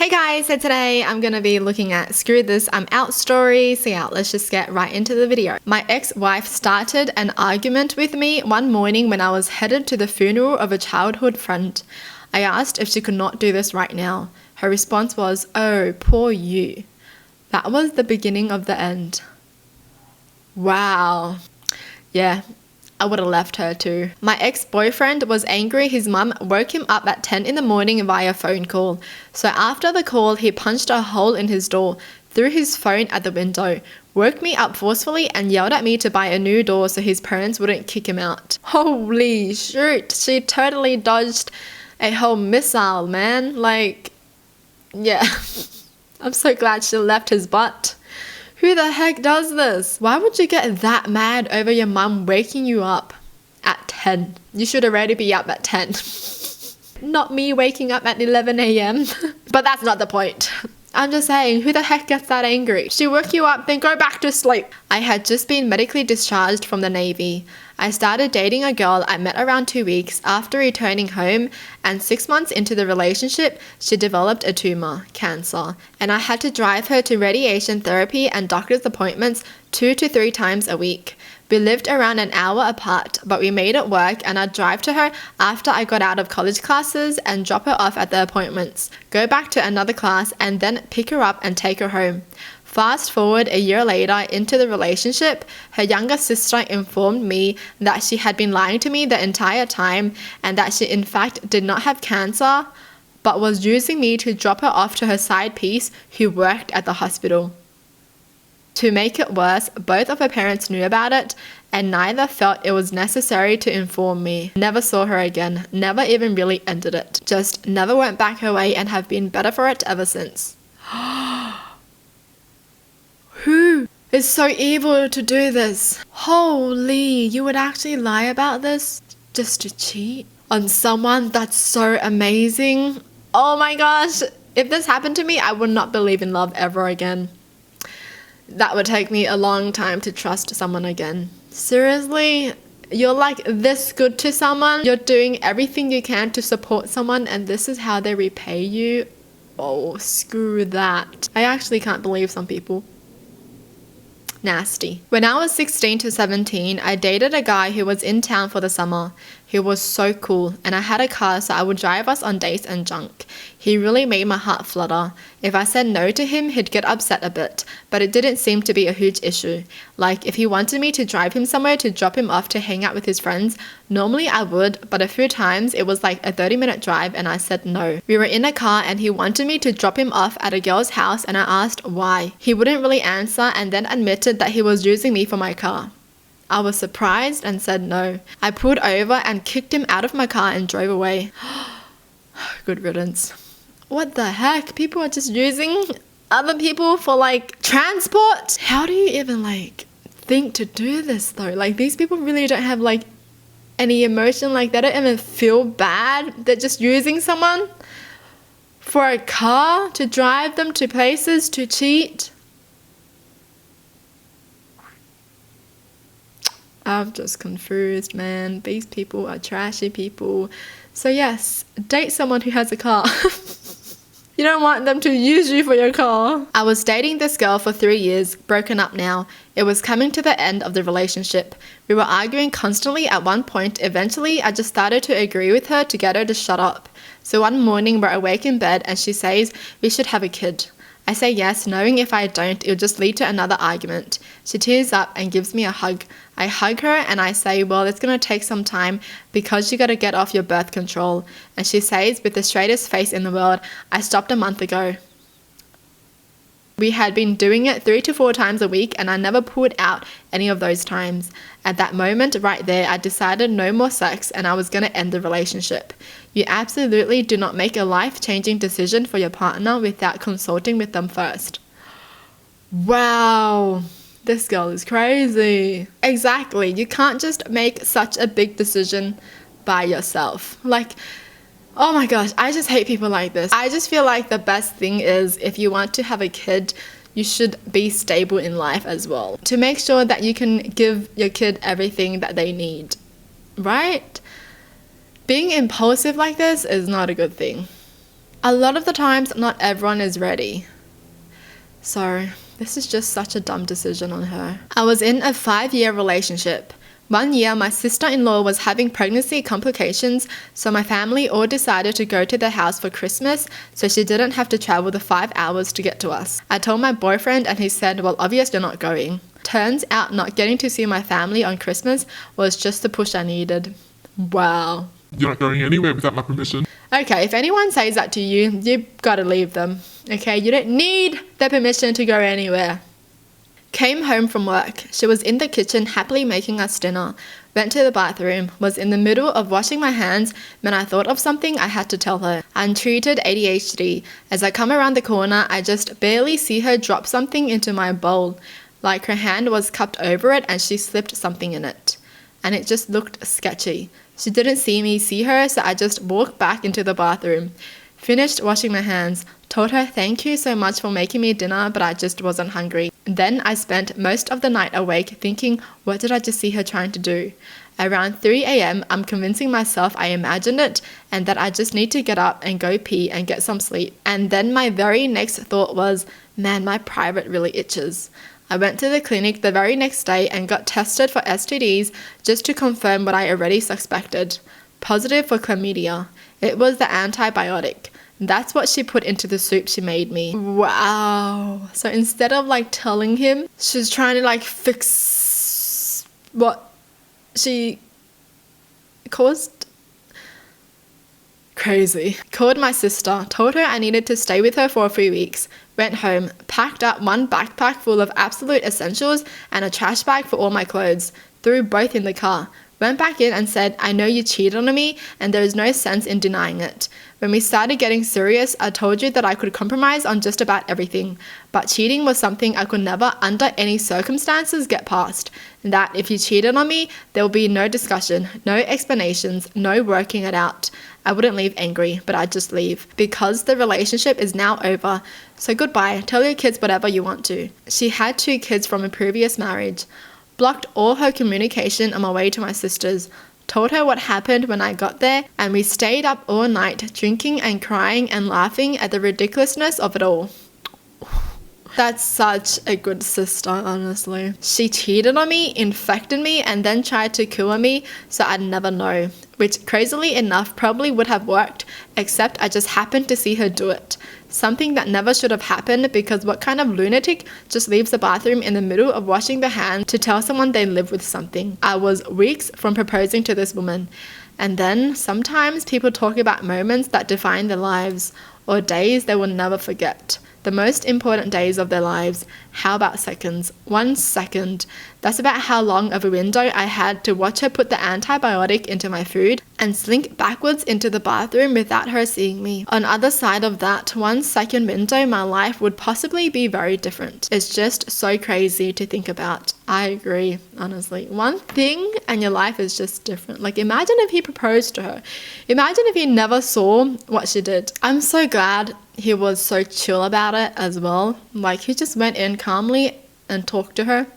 Hey guys, so today I'm gonna be looking at Screw This, I'm Out story. So yeah, let's just get right into the video. My ex-wife started an argument with me one morning when I was headed to the funeral of a childhood friend. I asked if she could not do this right now. Her response was, "Oh, poor you." That was the beginning of the end. Wow. Yeah, I would have left her too. My ex-boyfriend was angry his mum woke him up at 10 in the morning via phone call. So after the call, he punched a hole in his door, threw his phone at the window, woke me up forcefully and yelled at me to buy a new door so his parents wouldn't kick him out. Holy shoot, she totally dodged a whole missile, man. Like, yeah. I'm so glad she left his butt. Who the heck does this? Why would you get that mad over your mum waking you up at 10? You should already be up at 10. Not me waking up at 11 a.m. But that's not the point. I'm just saying, who the heck gets that angry? She woke you up, then go back to sleep. I had just been medically discharged from the Navy. I started dating a girl I met around 2 weeks after returning home, and 6 months into the relationship, she developed a tumor, cancer, and I had to drive her to radiation therapy and doctor's appointments 2 to 3 times a week. We lived around an hour apart, but we made it work, and I'd drive to her after I got out of college classes and drop her off at the appointments, go back to another class, and then pick her up and take her home. Fast forward a year later into the relationship, her younger sister informed me that she had been lying to me the entire time and that she in fact did not have cancer, but was using me to drop her off to her side piece who worked at the hospital. To make it worse, both of her parents knew about it and neither felt it was necessary to inform me. Never saw her again, never even really ended it. Just never went back her way and have been better for it ever since. Who is so evil to do this? Holy, you would actually lie about this just to cheat on someone that's so amazing? Oh my gosh, if this happened to me, I would not believe in love ever again. That would take me a long time to trust someone again. Seriously? You're like this good to someone, you're doing everything you can to support someone, and this is how they repay you? Oh, screw that. I actually can't believe some people. Nasty. When I was 16 to 17, I dated a guy who was in town for the summer. He was so cool, and I had a car so I would drive us on dates and junk. He really made my heart flutter. If I said no to him, he'd get upset a bit, but it didn't seem to be a huge issue. Like, if he wanted me to drive him somewhere to drop him off to hang out with his friends, normally I would, but a few times it was like a 30-minute drive and I said no. We were in a car and he wanted me to drop him off at a girl's house and I asked why. He wouldn't really answer and then admitted that he was using me for my car. I was surprised and said no. I pulled over and kicked him out of my car and drove away. Good riddance. What the heck? People are just using other people for like transport? How do you even like think to do this though? Like, these people really don't have like any emotion, like they don't even feel bad. They're just using someone for a car to drive them to places to cheat. I'm just confused, man. These people are trashy people. So yes, date someone who has a car. You don't want them to use you for your car. I was dating this girl for 3 years, broken up now. It was coming to the end of the relationship. We were arguing constantly at one point. Eventually, I just started to agree with her to get her to shut up. So one morning, we're awake in bed and she says we should have a kid. I say yes, knowing if I don't, it'll just lead to another argument. She tears up and gives me a hug. I hug her and I say, well, it's going to take some time because you got to get off your birth control. And she says, with the straightest face in the world, I stopped a month ago. We had been doing it 3 to 4 times a week and I never pulled out any of those times. At that moment right there, I decided no more sex and I was going to end the relationship. You absolutely do not make a life-changing decision for your partner without consulting with them first. Wow, this girl is crazy. Exactly, you can't just make such a big decision by yourself. Like, oh my gosh, I just hate people like this. I just feel like the best thing is if you want to have a kid, you should be stable in life as well, to make sure that you can give your kid everything that they need, right? Being impulsive like this is not a good thing. A lot of the times, not everyone is ready. So, this is just such a dumb decision on her. I was in a 5-year relationship. 1 year, my sister-in-law was having pregnancy complications, so my family all decided to go to their house for Christmas so she didn't have to travel the 5 hours to get to us. I told my boyfriend and he said, well, obviously you're not going. Turns out not getting to see my family on Christmas was just the push I needed. Wow. You're not going anywhere without my permission. Okay, if anyone says that to you, you've got to leave them. Okay, you don't need their permission to go anywhere. Came home from work. She was in the kitchen happily making us dinner. Went to the bathroom. Was in the middle of washing my hands when I thought of something I had to tell her. Untreated ADHD. As I come around the corner, I just barely see her drop something into my bowl. Like her hand was cupped over it and she slipped something in it. And it just looked sketchy. She didn't see me see her, so I just walked back into the bathroom. Finished washing my hands. Told her thank you so much for making me dinner, but I just wasn't hungry. Then I spent most of the night awake thinking, what did I just see her trying to do? Around 3 a.m, I'm convincing myself I imagined it and that I just need to get up and go pee and get some sleep. And then my very next thought was, man, my private really itches. I went to the clinic the very next day and got tested for STDs just to confirm what I already suspected. Positive for chlamydia. It was the antibiotic. That's what she put into the soup she made me. Wow. So instead of like telling him, she's trying to like fix what she caused. Crazy. Called my sister, told her I needed to stay with her for a few weeks. Went home, packed up one backpack full of absolute essentials and a trash bag for all my clothes. Threw both in the car. Went back in and said, I know you cheated on me and there is no sense in denying it. When we started getting serious, I told you that I could compromise on just about everything, but cheating was something I could never, under any circumstances, get past. And that if you cheated on me, there will be no discussion, no explanations, no working it out. I wouldn't leave angry, but I'd just leave. Because the relationship is now over, so goodbye, tell your kids whatever you want to. She had 2 kids from a previous marriage. Blocked all her communication on my way to my sister's. Told her what happened when I got there, and we stayed up all night drinking and crying and laughing at the ridiculousness of it all. That's such a good sister, honestly. She cheated on me, infected me, and then tried to cure me so I'd never know. Which, crazily enough, probably would have worked, except I just happened to see her do it. Something that never should have happened, because what kind of lunatic just leaves the bathroom in the middle of washing their hands to tell someone they live with something? I was weeks from proposing to this woman. And then, sometimes people talk about moments that define their lives, or days they will never forget. The most important days of their lives. How about seconds? 1 second. That's about how long of a window I had to watch her put the antibiotic into my food and slink backwards into the bathroom without her seeing me. On the other side of that 1 second window, my life would possibly be very different. It's just so crazy to think about. I agree, honestly. One thing and your life is just different. Like, imagine if he proposed to her. Imagine if he never saw what she did. I'm so glad he was so chill about it as well. Like, he just went in calmly and talked to her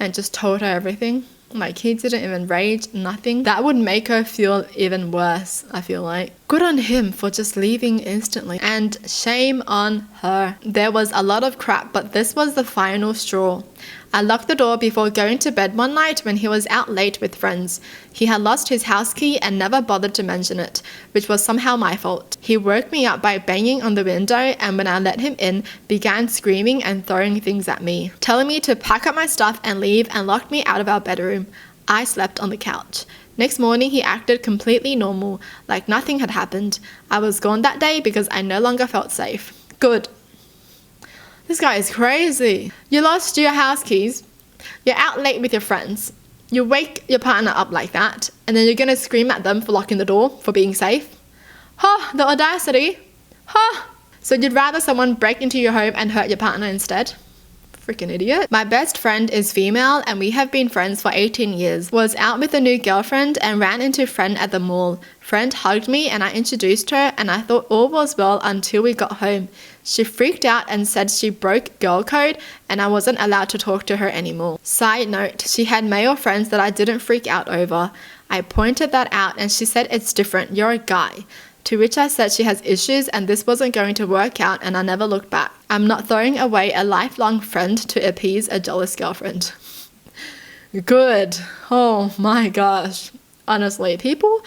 and just told her everything. Like, he didn't even rage, nothing. That would make her feel even worse, I feel like. Good on him for just leaving instantly. And shame on her. There was a lot of crap, but this was the final straw. I locked the door before going to bed one night when he was out late with friends. He had lost his house key and never bothered to mention it, which was somehow my fault. He woke me up by banging on the window, and when I let him in, began screaming and throwing things at me, telling me to pack up my stuff and leave, and locked me out of our bedroom. I slept on the couch. Next morning, he acted completely normal, like nothing had happened. I was gone that day because I no longer felt safe. Good. This guy is crazy. You lost your house keys. You're out late with your friends. You wake your partner up like that, and then you're going to scream at them for locking the door, for being safe. Huh, the audacity. Huh. So you'd rather someone break into your home and hurt your partner instead? Freaking idiot. My best friend is female and we have been friends for 18 years. Was out with a new girlfriend and ran into friend at the mall. Friend hugged me and I introduced her, and I thought all was well until we got home. She freaked out and said she broke girl code and I wasn't allowed to talk to her anymore. Side note, she had male friends that I didn't freak out over. I pointed that out and she said it's different, you're a guy. To which I said she has issues and this wasn't going to work out, and I never looked back. I'm not throwing away a lifelong friend to appease a jealous girlfriend. Good. Oh my gosh. Honestly, people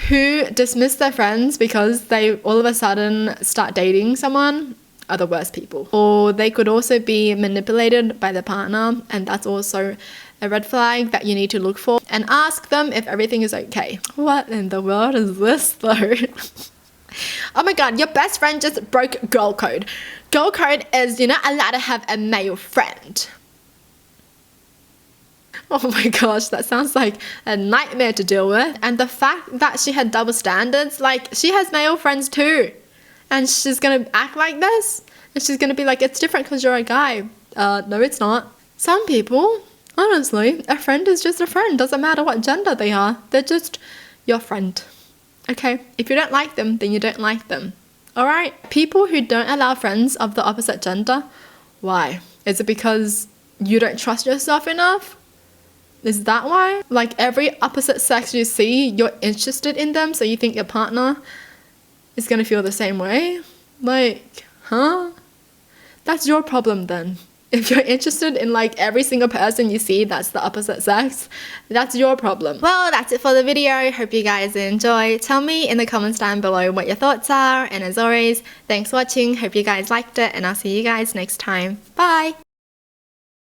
who dismiss their friends because they all of a sudden start dating someone are the worst people. Or they could also be manipulated by the partner, and that's also a red flag that you need to look for, and ask them if everything is okay. What in the world is this though? Oh my god, your best friend just broke girl code. Girl code is you're not allowed to have a male friend. Oh my gosh, that sounds like a nightmare to deal with. And the fact that she had double standards, like she has male friends too. And she's gonna act like this? And she's gonna be like, it's different because you're a guy. No, it's not. Some people, honestly, a friend is just a friend. Doesn't matter what gender they are. They're just your friend. Okay? If you don't like them, then you don't like them. Alright? People who don't allow friends of the opposite gender, why? Is it because you don't trust yourself enough? Is that why? Like every opposite sex you see, you're interested in them, so you think your partner is gonna feel the same way? Like, huh? That's your problem then. If you're interested in like every single person you see that's the opposite sex, that's your problem. Well, that's it for the video. Hope you guys enjoy. Tell me in the comments down below what your thoughts are. And as always, thanks for watching. Hope you guys liked it, and I'll see you guys next time. Bye!